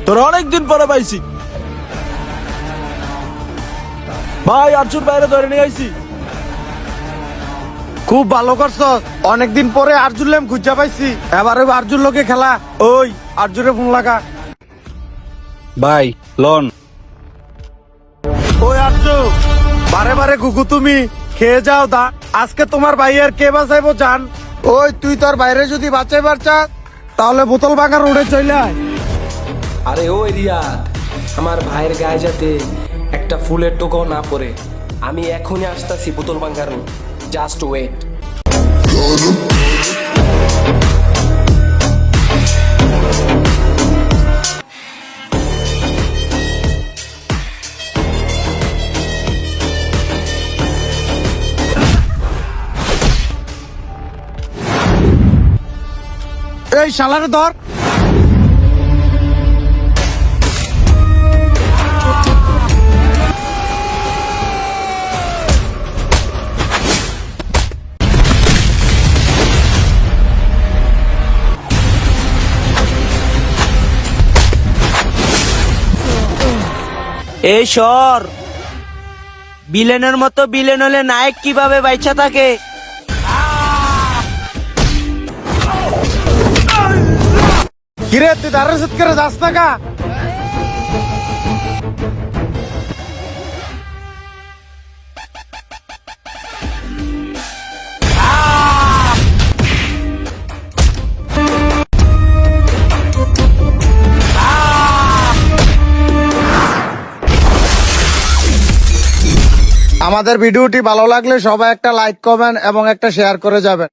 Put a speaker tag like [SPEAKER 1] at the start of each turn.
[SPEAKER 1] তোর অনেকদিন পরে পাইছি ভাই। আর্জুন বাইরে ধরে নিয়ে আইছি।
[SPEAKER 2] খুব ভালো করছস, অনেকদিন পরে আর্জুন লেম খুঁজা পাইছি। এবারে আর্জুন লোকে খেলা। ওই আর্জুনে ফোন লাগা।
[SPEAKER 1] ভাই লন।
[SPEAKER 2] ওই আর্জুন, বারে বারে গুগু তুমি খেয়ে যাও দা। আজকে তোমার ভাইয়ের কে বাঁচাইবো জান। ওই তুই তোর বাইরে যদি বাঁচাইবার চাস তাহলে বোতল বাগান রোডে চলে আয়।
[SPEAKER 3] আরে ও রিয়াদ, আমার ভাইয়ের গায়ে যাতে একটা ফুলের টোকাও না পড়ে, আমি এখনই আসতেছি বোতল বাঙ্গার, জাস্ট ওয়েট।
[SPEAKER 2] এই শালারে ধর।
[SPEAKER 4] এই সর, বিলেনের মতো বিলেন হলে নায়ক কিভাবে বাইচা থাকে?
[SPEAKER 2] কিরে তুই দাঁড়ার সুত করে যাস না কা? আমাদের ভিডিওটি ভালো লাগলে সবাই একটা লাইক কমেন্ট এবং একটা শেয়ার করে যাবেন।